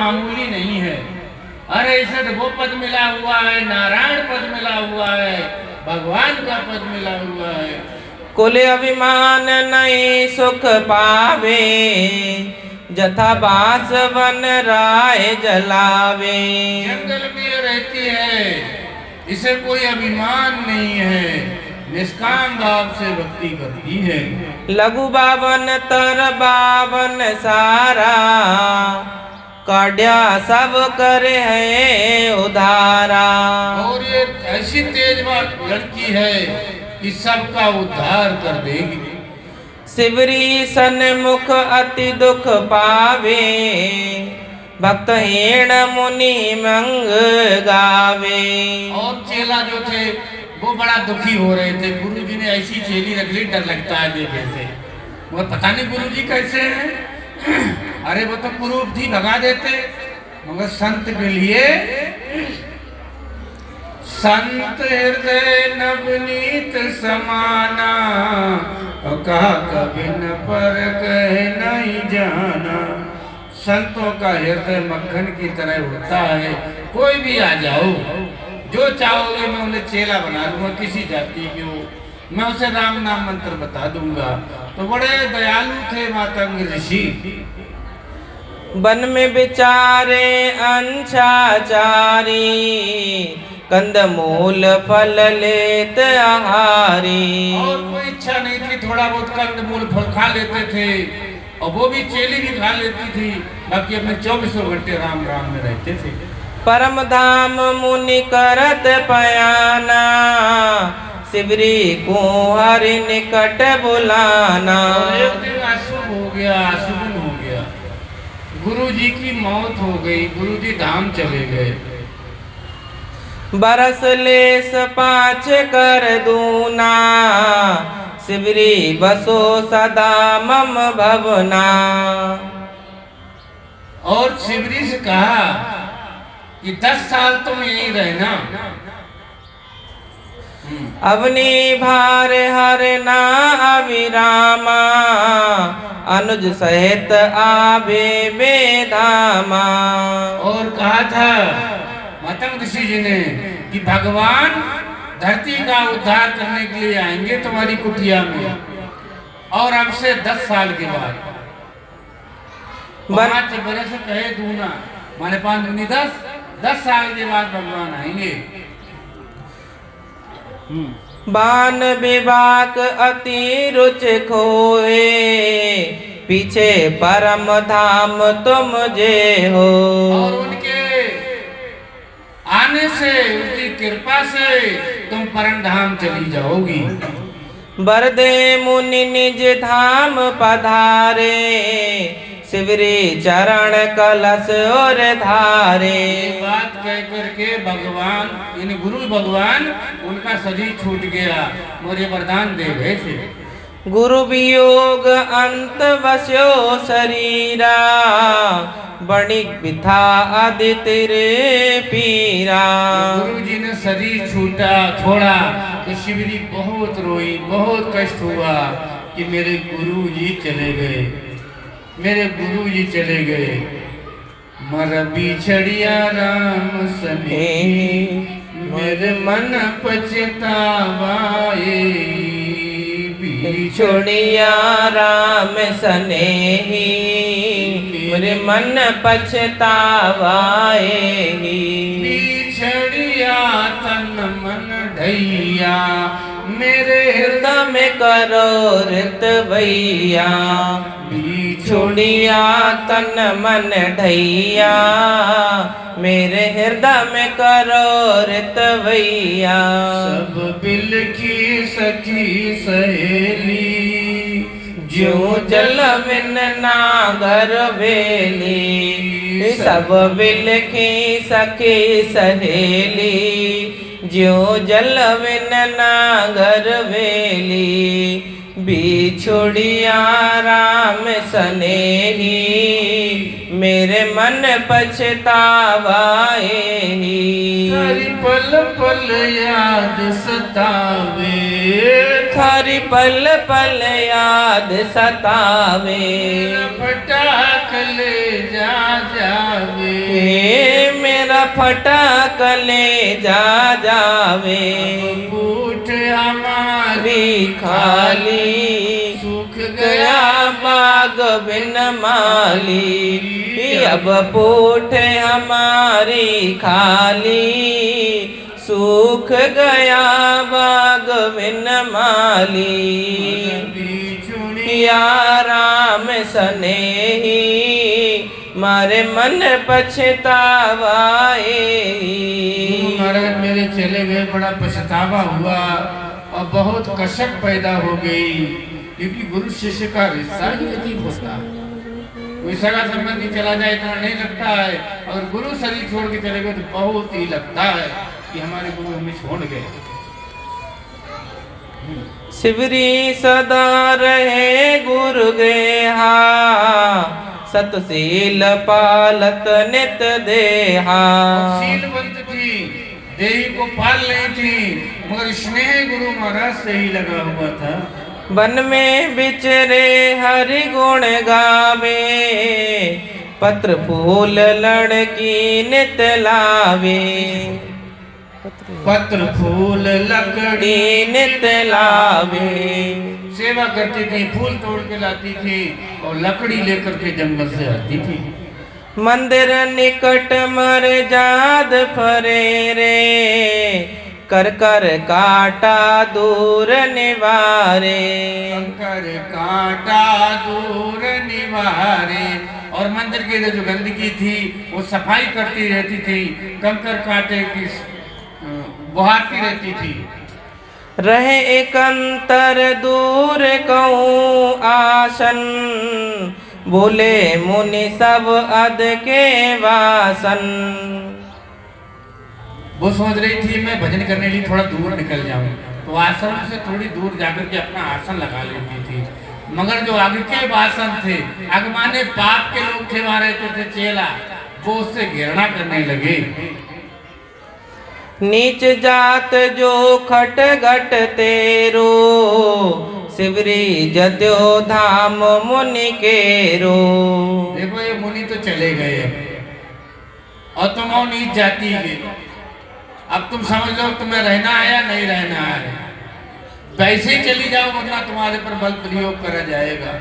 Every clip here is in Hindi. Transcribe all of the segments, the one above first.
मामूली नहीं है। अरे इसे तो वो पद मिला हुआ है, नारायण पद मिला हुआ है, भगवान का पद मिला हुआ है। कुल अभिमान नहीं सुख पावे, जथा बास वन राय जलावे। जंगल में रहती है, इसे कोई अभिमान नहीं है, निष्काम भाव से भक्ति करती है। लघु बावन तर बावन सारा, काढ़ा सब करे है उधारा। और ये ऐसी तेज लड़की है कि सबका उद्धार कर देगी। शिवरी सन्मुख अति दुख पावे, भक्त हेण मुनि मंग गावे। और चेला जो थे वो बड़ा दुखी हो रहे थे, गुरुजी ने ऐसी चेली रख ली, डर लगता है देखे से। वो पता नहीं गुरुजी कैसे हैं। अरे वो तो कुरूप थी, भगा देते। मगर संत के लिए संत हृदय नवनीत समाना, कहा कभी न पर कहे नहीं जाना। संतों का हृदय मक्खन की तरह होता है। कोई भी आ जाओ, जो चाहोगे मैं उन्हें चेला बना दूंगा, किसी जाति की हो, मैं उसे राम नाम मंत्र बता दूंगा। तो बड़े दयालु थे मातंग ऋषि। वन में बिचारे अंशाचारी, कंद मूल फल लेत आहारी। और कोई इच्छा नहीं थी, थोड़ा बहुत कंद मूल फल खा लेते थे, और वो भी चेली भी खा लेती थी। बाकी अपने 24 घंटे राम राम में रहते थे। परम धाम मुनि करत पयाना, शिवरी को हरि निकट बुलाना। एक दिन अशुभ हो गया, अशुभ हो गया। गुरु जी की मौत हो गई, गुरु जी धाम चले गए। बरस लेस पाँच कर दूना, शिवरी बसो सदा मम भवना। और शिवरी से कहा कि 10 साल तुम यहीं रहना। अवनी भार हर ना अविरामा, अनुज सहित आवे बेधामा। और कहा था मातंग ऋषि जी ने कि भगवान धरती का उद्धार करने के लिए आएंगे तुम्हारी कुटिया में। और अब से 10 साल के बाद 5 बरस कहे दूना, माने 5 दूनी 10 साल के बाद भगवान आएंगे। बान विवाक अति रुच खोए, पीछे परम धाम तुम जे हो। और उनके आने से, उनकी कृपा से तुम परम धाम चली जाओगी। बरदे मुनि निज धाम पधारे, शिवरी चरण कलश और धारे। बात कह करके भगवान यानी गुरु भगवान उनका शरीर छूट गया और ये वरदान दे गए थे। गुरु वियोग अंत बस्यो शरीरा, बणिक बिथा आदित्य रे पीरा। गुरु जी ने शरीर छोड़ा तो शिवरी बहुत रोई, बहुत कष्ट हुआ कि मेरे गुरु जी चले गए, मेरे गुरु जी चले गए। मर बिछड़िया राम सने, मेरे मन पछतावाए। बिछड़िया राम सनेही, मेरे मन पछतावाए। बिछड़िया तन मन ढैया, मेरे हृदय में करो रित भैया। बिछड़िया तन मन ढैया, मेरे हृदय में करो रित भैया। सब बिल की सखी सहेली, ज्यों जल बिन नागर वेली। सब बिल की सखी सहेली, ज्यों जल बिन नागर वेली। बिछुड़िया राम सनेही, मेरे मन पछतावाए। थारी पल पल याद सतावे, थारी पल पल याद सतावे। फटाक ले जा जावे, मेरा फटा कलेजा जावे, पूछ हमारी री खाली सूख गया बाग बिन माली, अब पूठ हमारी खाली सूख गया बाग बिन माली। या राम सनेही मारे मन पछतावाए। महाराज मेरे चले गए, बड़ा पछतावा हुआ और बहुत कसक पैदा हो गई, क्योंकि गुरु शिष्य का रिश्ता ही अजीब होता है। कोई सगा संबंधी चला जाए इतना नहीं लगता है, और गुरु शरीर छोड़ के चले गए तो बहुत ही लगता है कि हमारे गुरु हमें छोड़ गए। शिवरी सदा रहे गुरु गेहा, सतशील पालत नित देहा। शीलवंत थी, देही को पाल रही थी, मगर स्नेह गुरु महाराज से ही लगा हुआ था। वन में बिचरे हरि गुण गावे, पत्र फूल लड़की नित लावे। पत्र फूल लकड़ी नित लावे, सेवा करती थी, फूल तोड़ के लाती थी और लकड़ी लेकर के जंगल से आती थी। मंदिर निकट मर जाद फरे रे, कर कर काटा दूर निवारे। कर काटा दूर निवारे, और मंदिर की जो गंदगी थी वो सफाई करती रहती थी, कंकर कांटे की बहाती रहती थी। रहे एक अंतर दूर कहूँ आसन, बोले मुनि सब अद के वासन। वो सोच रही थी मैं भजन करने के लिए थोड़ा दूर निकल जाऊं, तो आश्रम से थोड़ी दूर जाकर के अपना आसन लगा लेती थी। मगर जो आगे के आसन थे, अगमाने पाप के लोग थे, वहां रहते थे चेला, वो उससे घृणा करने लगे। नीच जात जो खट घट तेरो, शिवरी जत्यो धाम मुनि केरो। देखो ये मुनि तो चले गए और तुम और नीच जाती है। अब तुम समझ लो तुम्हें रहना है या नहीं रहना है, वैसे ही चली जाओ, वरना तुम्हारे पर बल प्रयोग करा जाएगा।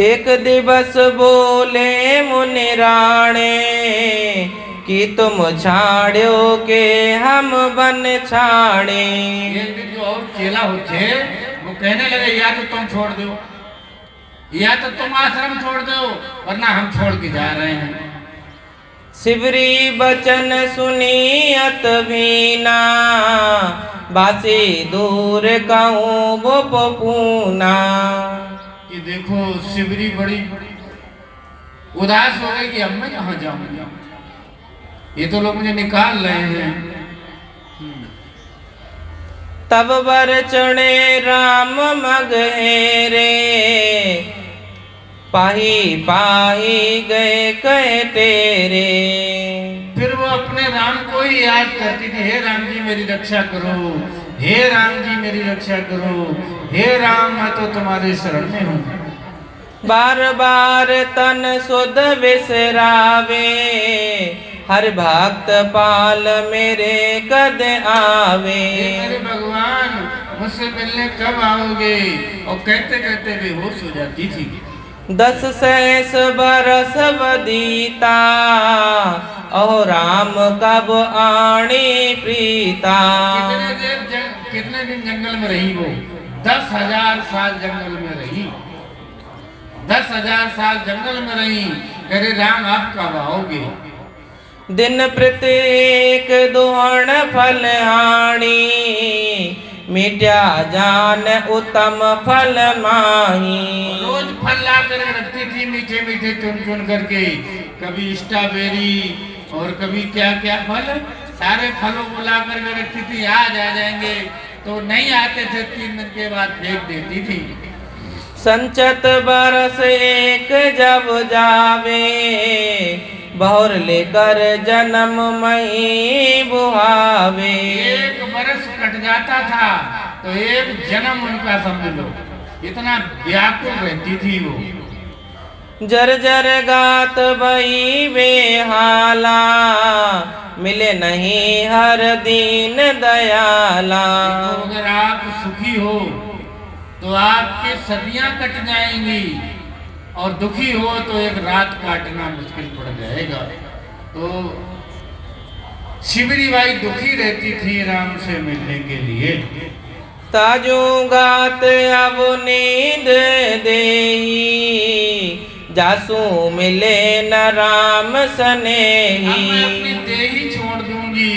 एक दिवस बोले मुनि राणे, कि तुम छाड़ो के हम बन छाड़े। जो और चेला होते वो कहने लगे या तो तुम छोड़ दो, या तो तुम आश्रम छोड़ दो, वरना हम छोड़ के जा रहे हैं। शिवरी बचन सुनियत भीना, बासी दूर कहूँ वो पूना। कि देखो शिवरी बड़ी उदास हो गई कि अब मैं यहाँ जाऊंगा, ये तो लोग मुझे निकाल रहे हैं। तब बर चढ़े राम मगहेरे, पाही पाही गए कहे तेरे। फिर वो अपने राम को ही याद करती थी, हे राम जी मेरी रक्षा करो, हे राम जी मेरी रक्षा करो, हे राम मैं तो तुम्हारे शरण में हूँ। बार बार तन सुध विसरावे, हर भक्त पाल मेरे कद आवे। मेरे भगवान मुझसे मिलने कब आओगे, और कहते कहते बेहोश हो जाती थी। 10 सहस बरस बदीता, ओ राम कब आणी प्रीता। कितने दिन जंगल में रही वो? 10,000 साल जंगल में रही, 10,000 साल जंगल में रही। अरे राम आप कब आओगे? दिन प्रत्येक दोहन फल हानि, मिट्या जान उत्तम फल माही। रोज फल ला कर रखती थी, मीठे मीठे चुन चुन करके, कभी स्ट्रॉबेरी और कभी क्या क्या फल, सारे फलों को ला कर रखती थी। आज आ जाएंगे तो नहीं आते थे, 3 दिन के बाद फेंक देती थी। संचत बरस एक जब जावे, बहुर लेकर जन्म मई बुहावे। एक बरस कट जाता था तो एक जन्म उनका समझ लो, इतना व्याकुल रहती थी वो। जर्जर गात भई बेहाला, मिले नहीं हर दीन दयाला। तो अगर आप सुखी हो तो आपकी सदियां कट जाएंगी, और दुखी हो तो एक रात काटना मुश्किल पड़ जाएगा। तो शिवरी बाई दुखी रहती थी राम से मिलने के लिए। ताजू गात अब नींद देही, जासू मिले न राम सनेही। अब मैं अपनी देही छोड़ दूंगी,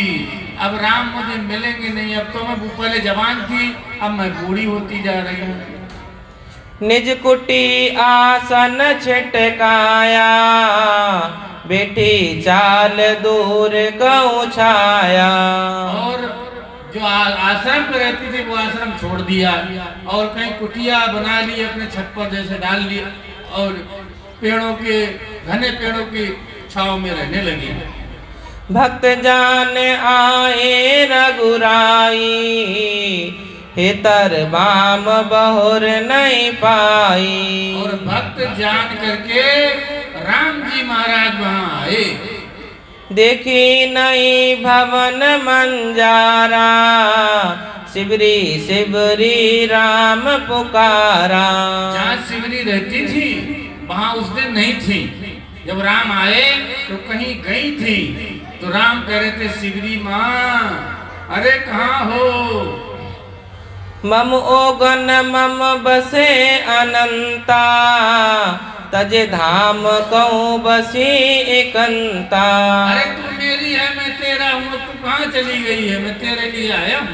अब राम मुझे मिलेंगे नहीं। अब तो मैं पहले जवान थी, अब मैं बूढ़ी होती जा रही हूँ। निज कुटी आसन छिटकाया, बेटी चाल दूर गऊ छाया। और जो आश्रम पे रहती थी वो आश्रम छोड़ दिया, और कहीं कुटिया बना ली अपने छत पर जैसे डाल ली, और पेड़ों के घने पेड़ों की छाव में रहने लगी। भक्त जान आए रघुराई, हितर बाम बहुर नहीं पाई। और भक्त जान करके राम जी महाराज वहाँ आए। देखी नहीं भवन मंजारा, शिवरी शिवरी राम पुकारा। जहाँ शिवरी रहती थी वहाँ उस दिन नहीं थी। जब राम आए तो कहीं गई थी, तो राम कह रहे थे शिवरी माँ अरे कहाँ हो। मम ओगन मम बसे अनंता, तजे धाम कहूँ बसी एकंता। अरे तू मेरी है मैं तेरा हूँ, तू कहाँ चली गई है, मैं तेरे लिए आया हूँ।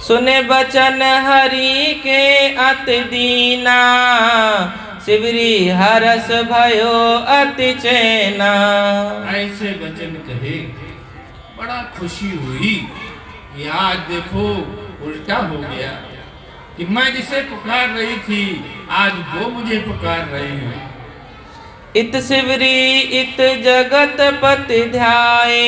सुने बचन हरि के अति दीना, शिवरी हरस भयो अति चैना। ऐसे वचन कहे बड़ा खुशी हुई कि आज देखो उल्टा हो गया, कि मैं जिसे पुकार रही थी आज वो मुझे पुकार रहे हैं। इत शिवरी इत जगत पति ध्याए,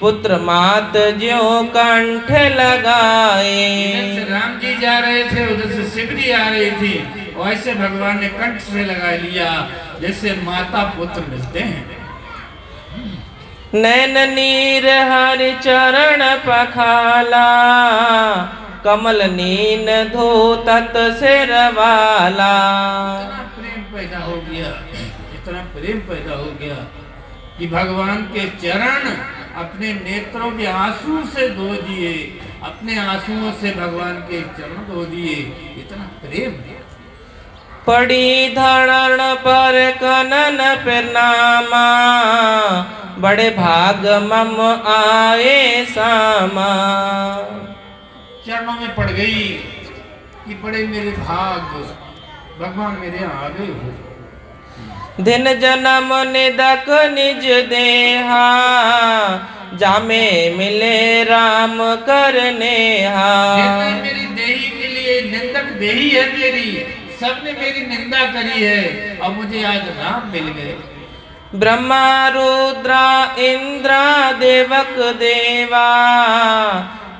पुत्र मात ज्यों कंठ लगाए। इधर से राम जी जा रहे थे, उधर से शिवरी आ रही थी, और ऐसे भगवान ने कंठ से लगा लिया जैसे माता पुत्र मिलते हैं। नैन नीर हरि चरण पखाला, कमल नीन धो तत सिरवाला। इतना प्रेम पैदा हो गया, इतना प्रेम पैदा हो गया कि भगवान के चरण अपने नेत्रों के आंसू से धो दिए, अपने आंसुओं से भगवान के चरण धो दिए। इतना प्रेम है। पड़ी धरण पर कनन प्रणामा, बड़े भाग मम आए सामा। चरणों में पड़ गई कि बड़े मेरे भाग, भगवान मेरे यहाँ आ गए हो। दिन जन्म निदक निज देहा, जामे मिले राम करनेहा। मेरी देही के लिए निंदक देही है मेरी, सबने मेरी निंदा करी है, और मुझे आज राम मिल गए। ब्रह्मा रुद्रा इंद्रा देवक देवा,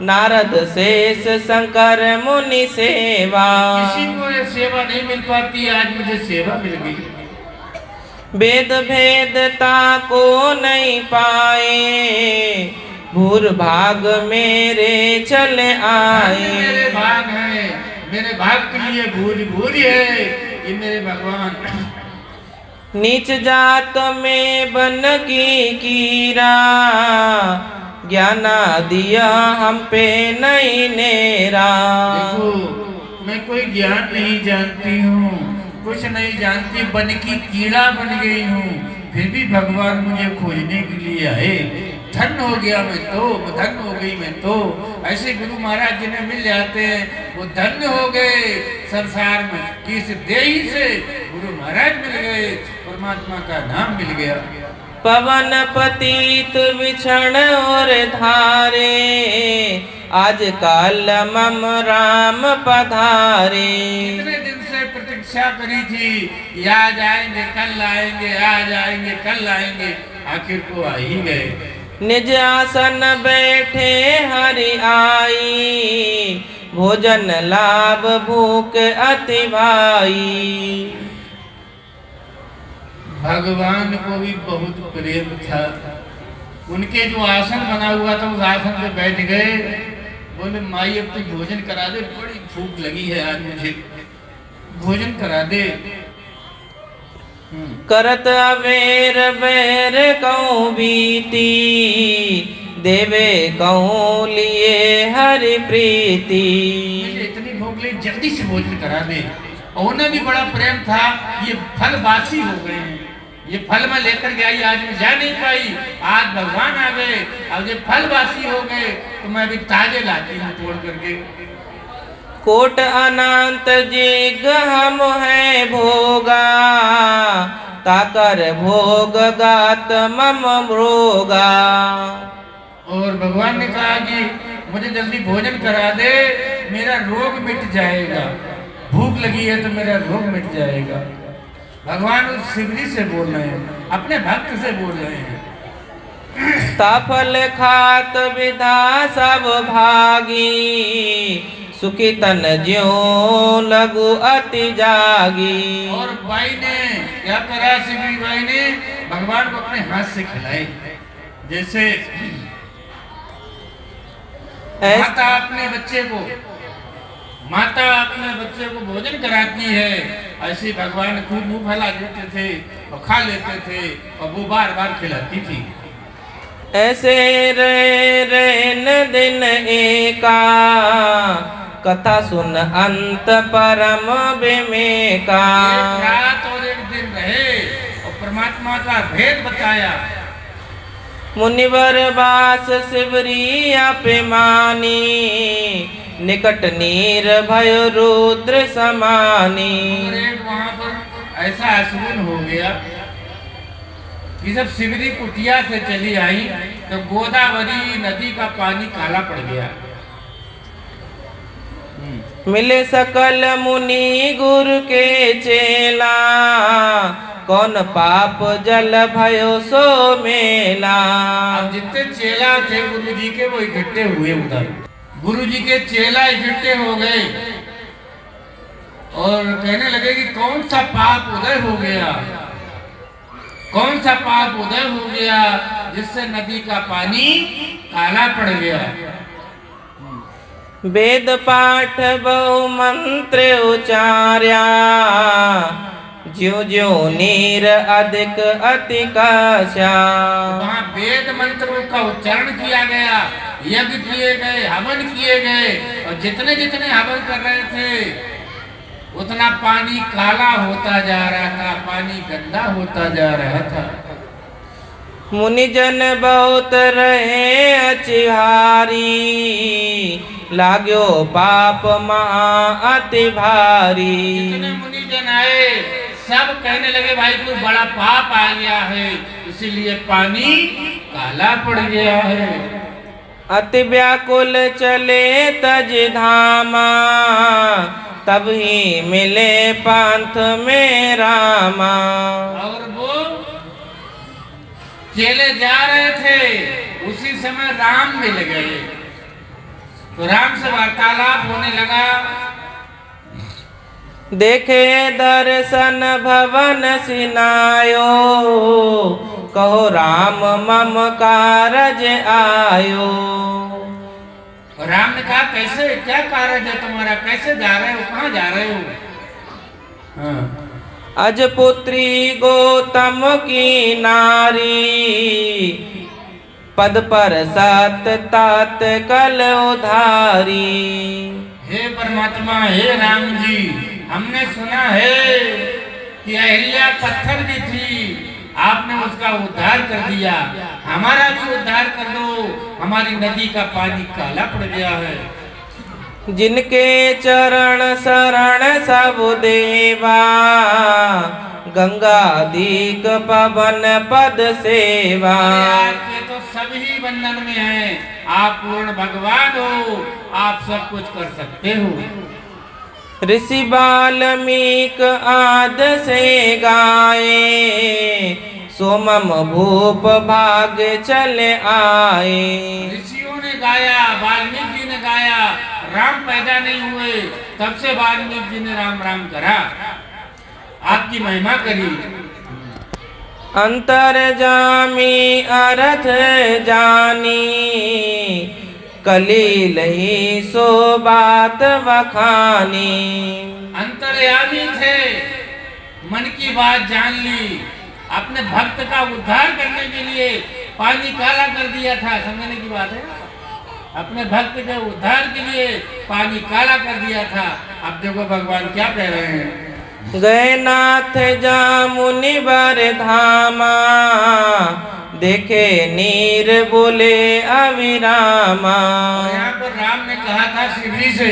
नारद शेष शंकर मुनि सेवा। किसी को ये सेवा नहीं मिल पाती, आज मुझे सेवा मिल गई। वेद भेदता को नहीं पाए, भूर भाग मेरे चले आए। मेरे भाग है, मेरे भाग के लिए भूरी भूरी है ये मेरे भगवान। नीच जात में बन की कीरा, ज्ञाना दिया हम पे नहीं नेरा। देखो मैं कोई ज्ञान नहीं जानती हूँ, कुछ नहीं जानती, बन की कीड़ा बन गई हूँ, फिर भी भगवान मुझे खोजने के लिए आए। धन्य हो गया मैं तो, धन्य हो गई मैं तो। ऐसे गुरु महाराज जिन्हें मिल जाते हैं वो धन्य हो गए संसार में, कि इस देही से गुरु महाराज मिल गए, परमात्मा का नाम मिल गया। पवन पतित विछण और धारे, आज काल मम राम पधारे। इतने दिन से प्रतीक्षा करी थी, आज आएंगे कल आएंगे, आज आएंगे कल आएंगे, आखिर को आ ही गए। निज आसन बैठे हरि आई, भोजन लाभ भूख अति भाई। भगवान को भी बहुत प्रेम था। उनके जो आसन बना हुआ था उस आसन पे बैठ गए, बोले माई अब तो भोजन करा दे, बड़ी भूख लगी है आज मुझे, भोजन करा दे। करत अवेर बैर कऊ बीती, देवे कऊ लिए हरि प्रीति। मुझे इतनी भूख लगी, जल्दी से भोजन करा दे। और उन्हें भी बड़ा प्रेम था। ये फल बासी हो गए हैं, ये फल मैं लेकर गया, आज मैं जा नहीं पाई, आज भगवान आ गए, अब ये फल बासी हो गए तो मैं भी ताजे लाती हूँ तोड़ करके। कोट अनंत जिग हम है भोगा, ताकर भोग गात मम भोगा। और भगवान ने कहा कि मुझे जल्दी भोजन करा दे, मेरा रोग मिट जाएगा, भूख लगी है तो मेरा रोग मिट जाएगा। भगवान उस शिवजी से बोल रहे हैं, अपने भक्त से बोल रहे हैं। ताफल खात विधा सब भागी, सुखी तन ज्यों लघु अति जागी। और बाई ने क्या करा, शिवजी बाई ने भगवान को अपने हाथ से खिलाए। जैसे माता अपने बच्चे को भोजन कराती है, ऐसे भगवान खूब मुंह फैला देते थे और खा लेते थे और वो बार बार खिलाती थी। ऐसे रैन दिन एका, कथा सुन अंत परम बेमेका। एक रात और एक दिन रहे और परमात्मा का भेद बताया। मुनिवर बास शिवरी अभिमानी, निकट नीर भय रुद्र समानी। वहाँ पर ऐसा आसुन हो गया कि जब शिवरी कुटिया से चली आई तो गोदावरी नदी का पानी काला पड़ गया। मिले सकल मुनि गुरु के चेला, कौन पाप जल भयो सो मेला। अब जितने चेला थे गुरु जी के वो इकट्ठे हुए उधर, गुरु जी के चेला इकट्ठे हो गए और कहने लगे कि कौन सा पाप उदय हो गया, कौन सा पाप उदय हो गया जिससे नदी का पानी काला पड़ गया। वेद पाठ बहु मंत्र उचार्या, ज्यो ज्यो नीर अधिक अति काशा। वहाँ वेद मंत्रों का उच्चारण किया गया, यज्ञ किए गए, हवन किए गए और जितने जितने हवन कर रहे थे उतना पानी काला होता जा रहा था, पानी गंदा होता जा रहा था। मुनिजन बहुत रहे अचिहारी, लाग्यो पाप महा अति भारी। जितने मुनिजन आए सब कहने लगे भाई कोई बड़ा पाप आ गया है, इसीलिए पानी काला पड़ गया है। अति व्याकुल चले तज धामा, तब ही मिले पंथ में रामा। और वो चले जा रहे थे उसी समय राम मिल गए, तो राम से वार्तालाप होने लगा। देखे दर्शन भवन सिनायो, कहो राम मम कारज आयो। राम ने कहा कैसे, क्या कारज है तुम्हारा, कैसे जा रहे हो, कहाँ जा रहे हो। हाँ। अजपुत्री गौतम की नारी, पद पर सत तात कल उधारी। हे परमात्मा, हे राम जी, हमने सुना है कि अहिल्या पत्थर भी थी, आपने उसका उद्धार कर दिया, हमारा भी उद्धार कर दो, हमारी नदी का पानी काला पड़ गया है। जिनके चरण शरण सब देवा, गंगा दीक पवन पद सेवा। आपके तो सभी बंधन में हैं, आप पूर्ण भगवान हो, आप सब कुछ कर सकते हो। ऋषि वाल्मीक आद से गाए, सोमम भूप भाग चले आए। ऋषियों ने गाया, वाल्मीकि जी ने गाया, राम पैदा नहीं हुए तब से वाल्मीकि जी ने राम राम करा, आपकी महिमा करी। अंतर जामी अर्थ जानी, कलील ही सो बात बखानी। अंतर्यामी थे, मन की बात जान ली, अपने भक्त का उद्धार करने के लिए पानी काला कर दिया था। समझने की बात है, अपने भक्त के उद्धार के लिए पानी काला कर दिया था। अब देखो भगवान क्या कह रहे हैं। गए नाथ जामुनि बर धामा, देखे नीर बोले अविरामा। यहाँ पर राम ने कहा था शिवजी से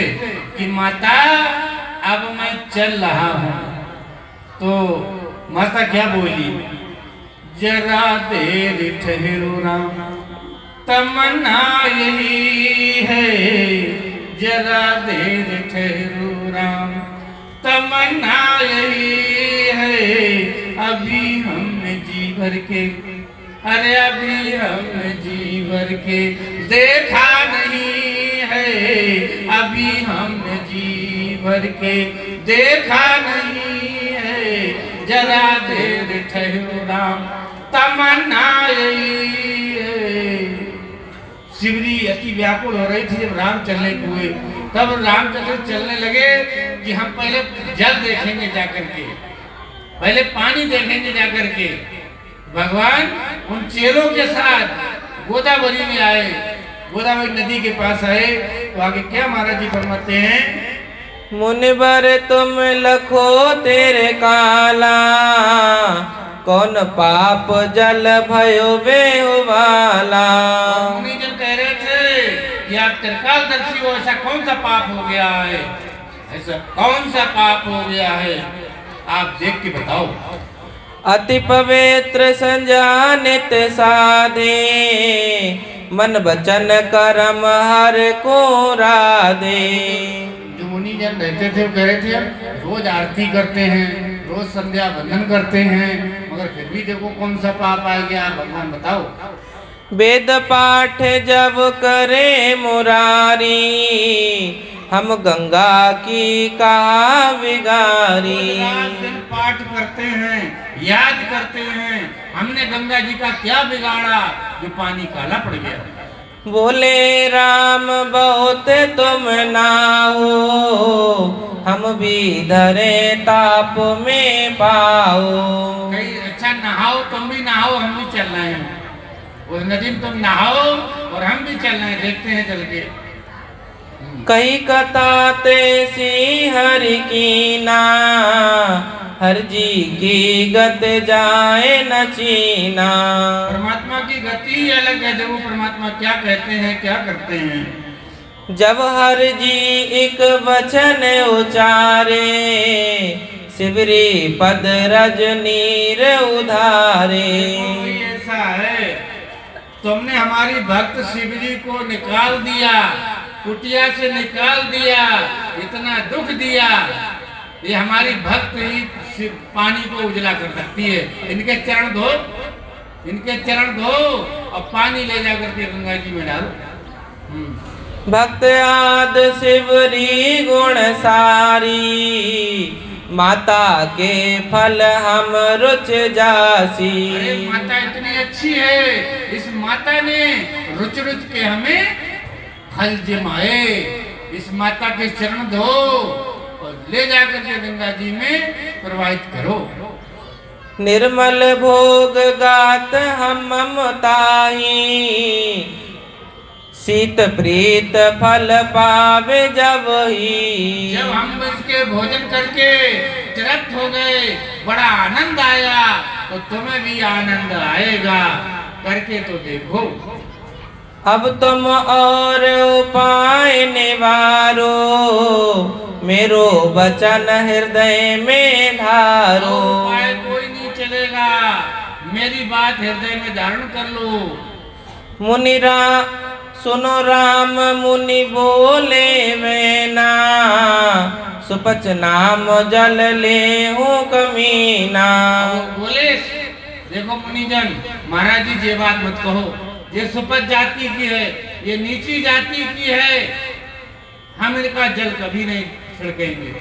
कि माता अब मैं चल रहा हूँ। तो माता क्या बोली, जरा देर ठहरो राम, तमन्ना यही है, जरा देर ठहरो राम, तमन्ना यही है, अभी हमने जी भर के, अरे अभी हमने जी भर के देखा नहीं है, अभी हमने जी भर के देखा नहीं है, जरा देर ठहरो राम, तमन्ना यही है। शिवजी अति व्याकुल हो रही थी जब राम चलने हुए। तब रामचंद्र चलने लगे कि हम पहले जल देखेंगे जाकर के, पहले पानी देखेंगे जाकर के। भगवान उन चेलों के साथ गोदावरी में आए, गोदावरी नदी के पास आए। तो आगे क्या महाराज जी फरमाते हैं, मुनिवर तुम लखो तेरे काला, कौन पाप जल भयो बेहु वाला। मुनिजन कह रहे थे कि आप त्रिकालदर्शी हो, ऐसा कौन सा पाप हो गया है, ऐसा कौन सा पाप हो गया है, आप देख के बताओ। अति पवित्र संजानित साधे, मन वचन कर्म हर को राधे। जो मुनिजन रहते थे वो कह रहे थे रोज आरती करते हैं, रोज संध्या वंदन करते हैं, मगर फिर भी देखो कौन सा पाप आ गया, भगवान बताओ। वेद पाठ जब करे मुरारी, हम गंगा की कहा बिगारी। रात दिन पाठ करते हैं, याद करते हैं, हमने गंगा जी का क्या बिगाड़ा जो पानी काला पड़ गया। बोले राम बहुत तुम ना हो, हम भी धरे ताप में पाओ। कहीं अच्छा नहाओ, तुम भी नहाओ, हम भी चल रहे हैं उस नदी में, तुम नहाओ और हम भी चल रहे हैं, देखते हैं चल के। कही कथाते सी हरि की ना, हर जी की गत जाए न चीना। परमात्मा की गति अलग है, देखो परमात्मा क्या कहते हैं क्या करते हैं। जब हर जी एक वचन उचारे, शिवरी पद रज नीर उधारे। ऐसा है, तुमने हमारी भक्त शिवजी को निकाल दिया, कुटिया से निकाल दिया, इतना दुख दिया। ये हमारी भक्त ही पानी को उजला कर सकती है। इनके चरण धो, इनके चरण धो और पानी ले जा करके गंगा जी में डालो। भक्त आद शिवरी गुण सारी, माता के फल हम रुच जासी। अरे माता इतनी अच्छी है, इस माता ने रुच रुच के हमें फल जमाए। इस माता के चरण धो और ले जाकर के गंगा जी में प्रवाहित करो। निर्मल भोग गात हम ममताही, शीत प्रीत फल पावे जब ही। जब हम इसके भोजन करके तृप्त हो गए, बड़ा आनंद आया, तो तुम्हें भी आनंद आएगा, करके तो देखो। अब तुम और उपाय निवारो, मेरो वचन हृदय में धारो। उपाय कोई नहीं चलेगा, मेरी बात हृदय में धारण कर लो। मुनिरा सुनो राम मुनि बोले मैना, सुपच नाम जल ले हो कमीना। बोले देखो मुनिजन, महाराज जी ये बात मत कहो, ये सुपच जाति की है, ये नीची जाति की है, हम इनका जल कभी नहीं छिड़केंगे,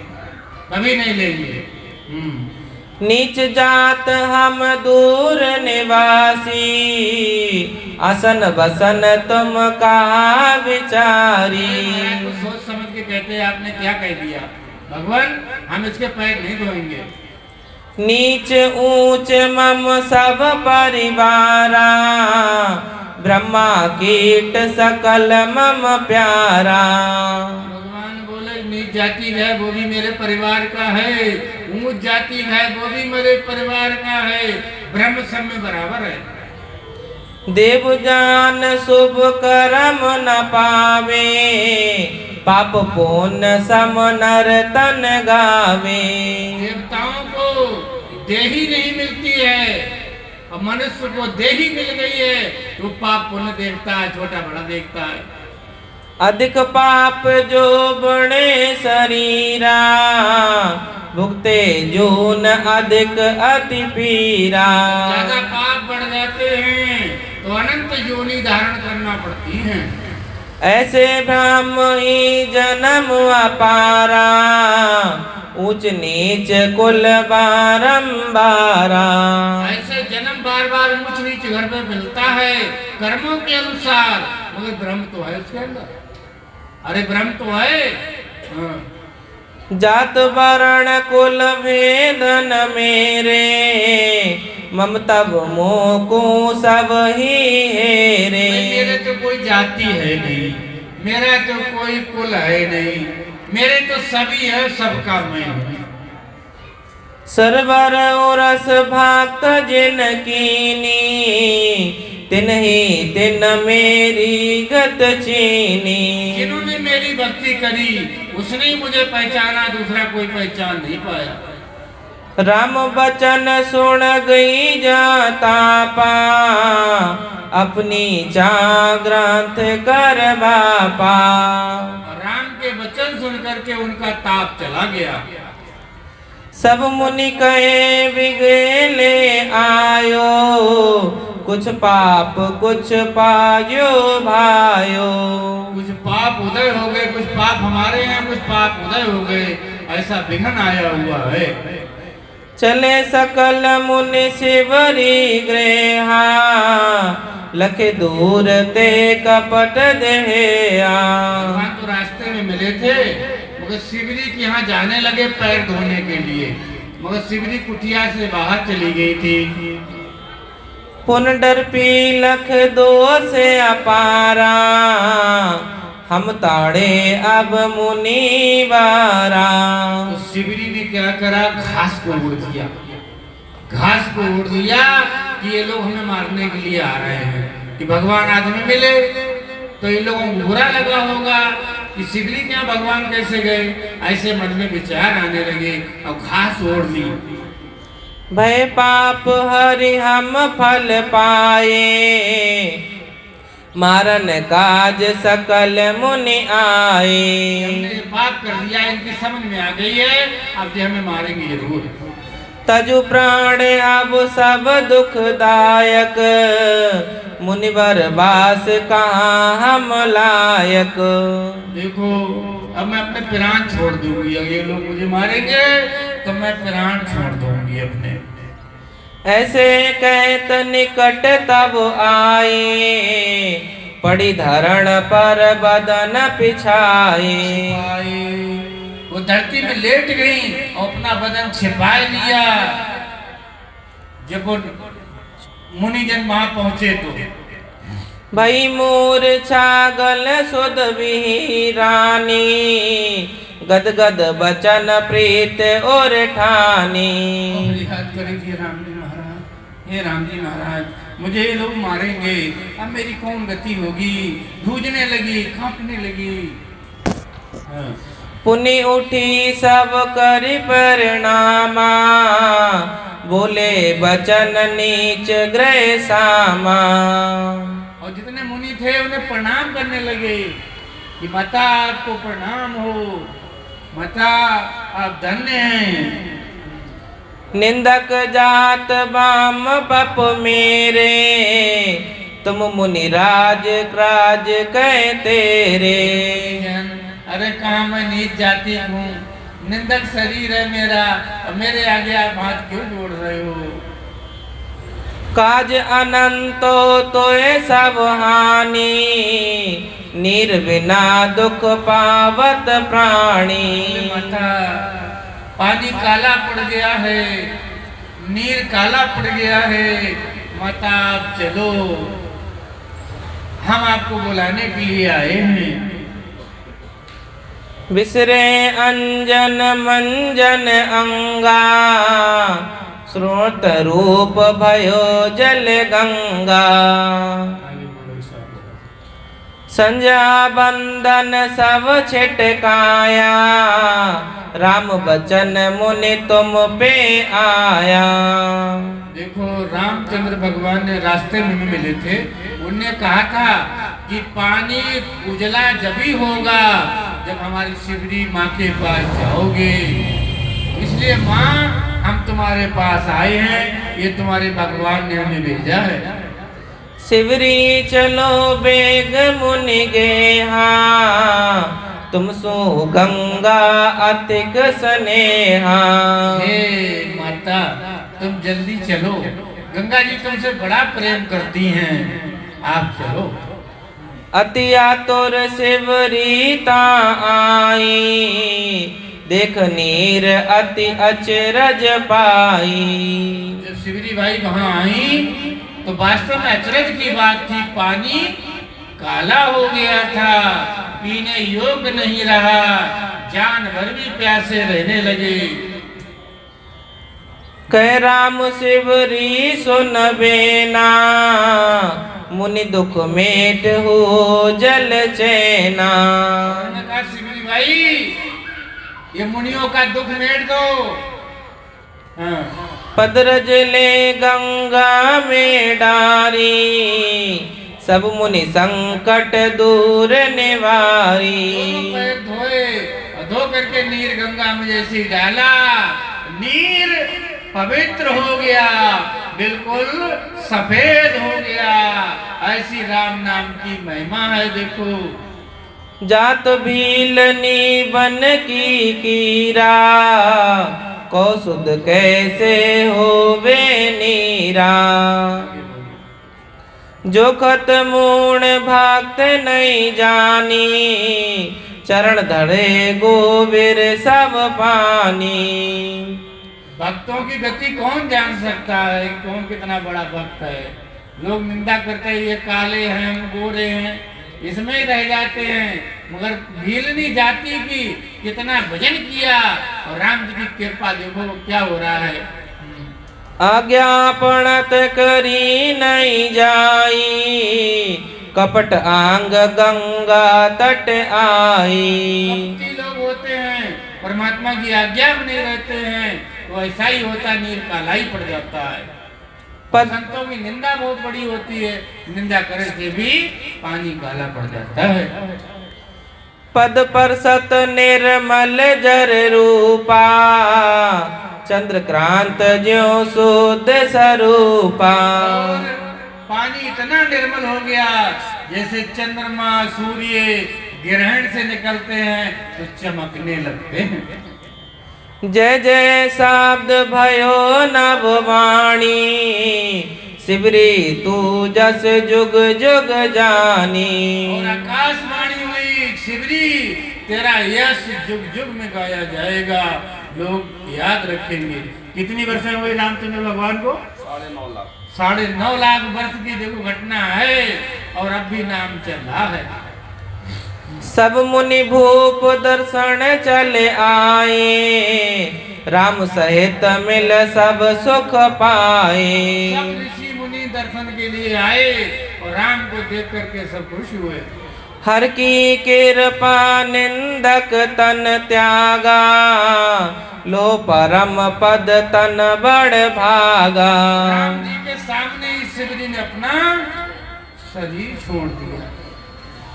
कभी नहीं लेंगे। नीच जात हम दूर निवासी, आसन बसन तुम कहा विचारी। तो सोच समझ के कहते हैं, आपने क्या कह दिया भगवान, हम इसके पैर नहीं धोएंगे। नीच ऊंच मम सब परिवारा, ब्रह्मा कीट सकल मम प्यारा। भगवान बोले नीच जाति है वो भी मेरे परिवार का है, ऊंच जाति है वो भी मेरे परिवार का है, ब्रह्म सब में बराबर है। देव जान शुभ कर्म न पावे, पाप पुण्य सम नर तन गावे। देवताओं को देही नहीं मिलती है और मनुष्य को देही मिल गई है, तो पाप पुण्य देखता है, छोटा बड़ा देखता है। अधिक पाप जो बड़े शरीरा, भुगते जून अधिक अति पीरा। ज्यादा पाप बढ़ जाते हैं तो अनंत योनि धारण करना पड़ती है। ऐसे ब्रह्म ही जन्म अपारा, ऊंच नीच कुल बारंबारा। ऐसे जन्म बार बार ऊंच नीच घर में मिलता है कर्मों के अनुसार, मगर ब्रह्म तो है उसके अंदर। अरे ब्रह्म तो है। हाँ। जात वर्ण कुल भेद न मेरे, मम तब मोको सब ही हेरे। मेरे तो कोई जाति है नहीं, मेरा तो कोई कुल है नहीं, मेरे तो सभी है, सबका मैं हूँ। सरवर रस भक्त जिन कीनी, तिन्ही तिन मेरी गत चीनी। जिन्होंने मेरी भक्ति करी उसने ही मुझे पहचाना, दूसरा कोई पहचान नहीं पाया। राम बचन सुन गई जाता पा, अपनी जागृत कर बापा। राम के वचन सुन करके उनका ताप चला गया। सब मुनि कहे बिगले आयो, कुछ पाप कुछ पायो भायो। कुछ पाप उदय हो गए, कुछ पाप हमारे हैं, कुछ पाप उदय हो गए, ऐसा विघ्न आया हुआ है। चले सकल मुनि शिवरी गृहा, लखे दूर ते कपट देहा। भगवान तो रास्ते में मिले थे, मगर शिवरी के यहाँ जाने लगे पैर धोने के लिए, मगर शिवरी कुटिया से बाहर चली गई थी। पुनडर पी लख दो से अपारा, हम ताड़े अब मुनि बारा। तो शिवरी ने क्या करा, घास को उड़ दिया, घास को उड़ दिया कि ये लोग हमें मारने के लिए आ रहे हैं, कि भगवान आज में मिले तो इन लोगों को बुरा लगा होगा कि शिवरी के यहाँ भगवान कैसे गए, ऐसे मन में विचार आने लगे और घास ओढ़ ली। भय पाप हरि हम फल पाए, मारन काज सकल मुनि आए। हमने ये पाप कर दिया, इनकी समझ में आ गई है, अब ये हमें मारेंगे जरूर। तजु प्राण अब सब दुखदायक, मुनिवर बास कहाँ हम लायक। देखो अब मैं अपने प्राण छोड़ दूंगी, अगर ये लोग मुझे मारेंगे तो मैं प्राण छोड़ दूंगी अपने। ऐसे कहत निकट तब आए, पड़ी धरण पर बदन पिछाए। वो धरती में लेट गई और अपना बदन छिपा लिया। जब वो मुनिजन वहां पहुंचे तो भई मोर छागल सुध वीरानी, गदगद बचन प्रीत और ठानी। याद करेंगे राम जी महाराज, हे राम जी महाराज, मुझे ये लोग मारेंगे, अब मेरी कौन गति होगी। धूजने लगी, कांपने लगी। हाँ। पुनि उठी सब करि परिणामा, बोले बचन नीच ग्रह सामा। और जितने मुनि थे उन्हें प्रणाम करने लगे कि माता आपको प्रणाम हो, माता आप धन्य हैं। निंदक जात बाम बप मेरे, तुम मुनि राज कह तेरे। अरे कहाँ मैं नीच जाति हूँ, निंदक शरीर है मेरा, और मेरे आगे आप हाथ क्यों जोड़ रहे हो? काज अनंतो तोय सब हानि, निर्विना दुख पावत प्राणी। माता पानी काला पड़ गया है, नीर काला पड़ गया है, माता आप चलो, हम आपको बुलाने के लिए आए हैं। विसरे अंजन मंजन अंगा, श्रोत रूप भयो जल गंगा। संजा बंदन सब छिटकाया, राम बचन मुनि तुम पे आया। देखो रामचंद्र भगवान ने रास्ते में मिले थे, उनने कहा था कि पानी उजला जब ही होगा जब हमारी शिवरी माँ के पास जाओगे। इसलिए माँ हम तुम्हारे पास आए हैं, ये तुम्हारे भगवान ने हमें भेजा है। शिवरी चलो बेग मुनि गेहा, तुम सो गंगा अतिक स्नेहा। हे माता तुम जल्दी चलो, गंगा जी तुमसे बड़ा प्रेम करती हैं, आप चलो। अति आतुर शिवरीता आई, देख नीर अति अचरज पाई। जब शिवरी भाई वहां आई तो वास्तव में अचरज की बात थी, पानी काला हो गया था, पीने योग्य नहीं रहा, जानवर भी प्यासे रहने लगे। कह राम शिवरी सुन बेना, मुनि दुख मेट हो जल चैना। कहा शिवरी भाई ये मुनियों का दुख मेट दो। हाँ। पदरज ले गंगा में डारी, सब मुनि संकट दूर निवारी। पैर धोए और धो करके नीर गंगा में जैसे डाला, नीर पवित्र हो गया, बिल्कुल सफेद हो गया। ऐसी राम नाम की महिमा है। देखो जात भीलनी बन की कीरा, कौसुद कैसे होवे नीरा। जो खत मूण भक्त नहीं जानी, चरण धरे गोविर सब पानी। भक्तों की गति कौन जान सकता है, कौन कितना बड़ा भक्त है। लोग निंदा करते हैं ये काले हैं, हम गोरे हैं, इसमें ही रह जाते हैं। मगर भीलनी जाति की कितना भजन किया, और राम जी की कृपा देखो क्या हो रहा है। आज्ञापणत करी नहीं जाई, कपट आंग गंगा तट आई। कपटी लोग होते हैं, परमात्मा की आज्ञा में नहीं रहते हैं, तो ऐसा ही होता, नीर काला ही पड़ जाता है। संतों की निंदा बहुत बड़ी होती है, निंदा करे से भी पानी काला पड़ जाता है। पद पर सत निर्मल जर रूपा, चंद्रक्रांत ज्यो शुद्ध स्वरूपा। पानी इतना निर्मल हो गया जैसे चंद्रमा सूर्य ग्रहण से निकलते हैं तो चमकने लगते हैं। जय जय शब्द भयो नभवाणी, शिवरी तू जस जुग जुग जानी। और आकाशवाणी हुई, शिवरी तेरा यश जुग जुग में गाया जाएगा, लोग याद रखेंगे। कितनी वर्षें हुई रामचंद्र भगवान को? 9.5 लाख। 9.5 लाख वर्ष की देखो घटना है, और अब भी नाम चल रहा है। सब मुनि भूप दर्शन चले आए, राम सहित मिल सब सुख पाए। सब ऋषि मुनि दर्शन के लिए आए और राम को देख करके सब खुश हुए। हर की कृपा निंदक तन त्यागा, लो परम पद तन बड़ भागा। राम जी के सामने ही शिव जी ने अपना शरीर छोड़ दिया।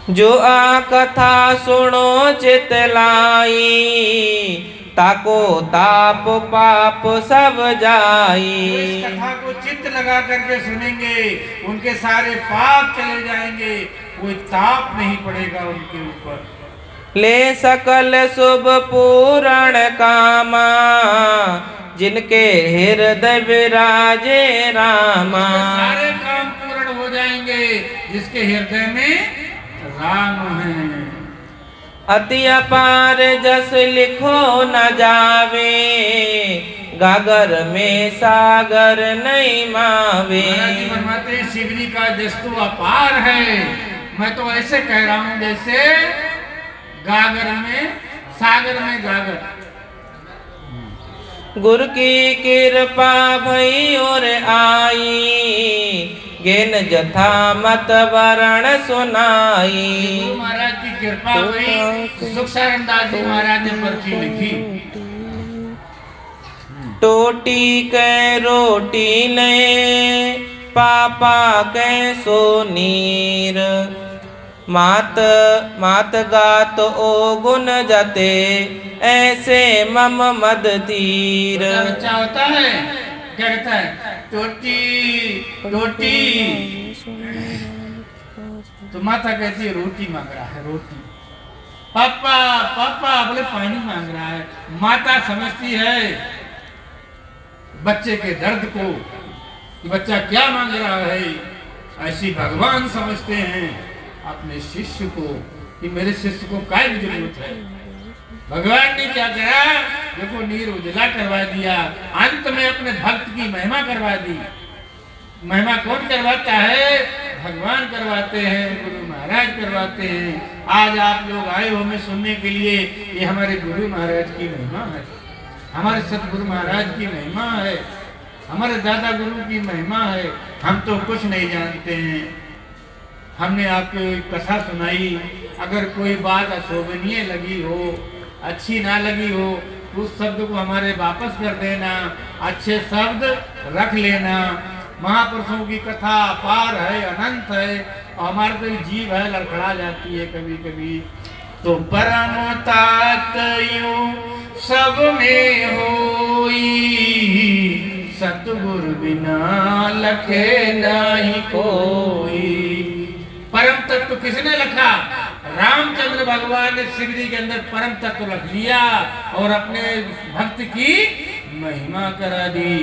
जो आ कथा सुनो चित लाई, ताको ताप पाप सब जाई। इस कथा को चित्त लगा करके सुनेंगे, उनके सारे पाप चले जाएंगे, कोई ताप नहीं पड़ेगा उनके ऊपर। ले सकल शुभ पूरण कामा जिनके हृदय विराजे रामा। सारे काम पूर्ण हो जाएंगे जिसके हृदय में राम है। अति अपार जस लिखो न जावे गागर में सागर नहीं मावे। महाराज जी फरमाते हैं शिव जी का जस तो अपार है, मैं तो ऐसे कह रहा हूं जैसे गागर में सागर में गागर। गुरु की कृपा भई और आई गेन जथा मत वरण सुनाई। गुरु महाराज की कृपा हुई, सुख सारंदास जी महाराज ने पर्ची लिखी। टोटी के रोटी ने पापा के सोनीर मात मात गात ओ गुण जते ऐसे मम मद तीर। बच्चा होता है क्या कहता है, टोटी टोटी, तो माता कहती है रोटी मांग रहा है रोटी। पापा पापा बोले पानी मांग रहा है। माता समझती है बच्चे के दर्द को कि बच्चा क्या मांग रहा है। ऐसी भगवान समझते हैं अपने शिष्य को कि मेरे शिष्य को काय की जरूरत है। भगवान ने क्या करा, देखो नीर उजला करवा दिया, अंत में अपने भक्त की महिमा करवा दी। महिमा कौन करवाता है, भगवान करवाते हैं, गुरु महाराज करवाते हैं। आज आप लोग आए हो हमें सुनने के लिए, ये हमारे गुरु महाराज की महिमा है, हमारे सतगुरु महाराज की महिमा है, हमारे दादा गुरु की महिमा है। हम तो कुछ नहीं जानते हैं, हमने आपको एक कथा सुनाई। अगर कोई बात अशोभनीय लगी हो, अच्छी ना लगी हो, तो उस शब्द को हमारे वापस कर देना, अच्छे शब्द रख लेना। महापुरुषों की कथा अपार है, अनंत है, और हमारे तो जीव है लड़खड़ा जाती है कभी कभी। तो परम तात यूं सब में होई, सतगुरु बिना लखे नहीं कोई। परम तत्व किसने लिखा, रामचंद्र भगवान ने शिव जी के अंदर परम तत्व रख लिया और अपने भक्त की महिमा करा दी।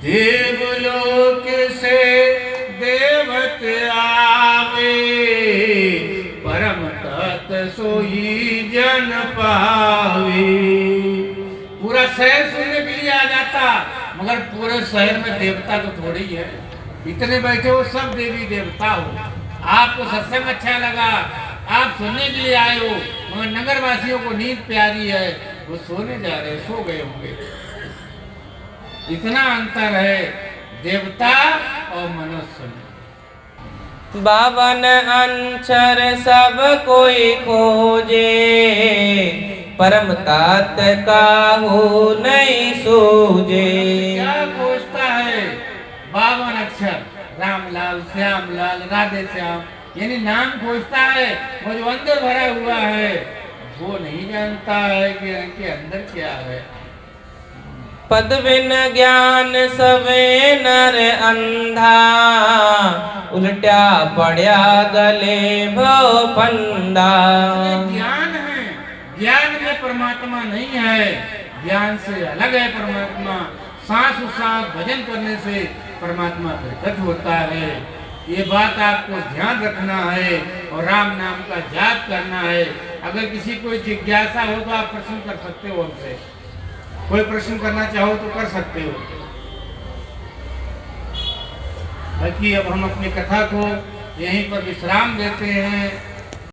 देवलोक से देवत आवे, परम तत्व सोई जन पावे। पूरा शहर सुनने के लिए आ जाता, मगर पूरे शहर में देवता तो थोड़ी है, इतने बैठे हो सब देवी देवता हो। आपको सत्संग अच्छा लगा, आप सुनने के लिए आए हो, मगर नगरवासियों को नींद प्यारी है, वो सोने जा रहे, सो गए होंगे। इतना अंतर है देवता और मनुष्य में। बावन अंचर सब कोई खोजे, परम तात काहू नहीं सूझे। क्या खोजता है, 52 अक्षर, राम लाल श्याम लाल राधे श्याम, यानी नाम खोजता है। वो जो अंदर भरा हुआ है वो नहीं जानता है कि इनके अंदर क्या है। पद बिन ज्ञान सवे नर अंधा, उल्टा पड़ा गले भव फंदा। ज्ञान है, ज्ञान में परमात्मा नहीं है, ज्ञान से अलग है परमात्मा। सांस सांस भजन करने से परमात्मा प्रकट होता है। ये बात आपको ध्यान रखना है और राम नाम का जाप करना है। अगर किसी को जिज्ञासा हो तो आप प्रश्न कर सकते हो हमसे, कोई प्रश्न करना चाहो तो कर सकते हो। बाकी अब हम अपनी कथा को यहीं पर विश्राम देते हैं।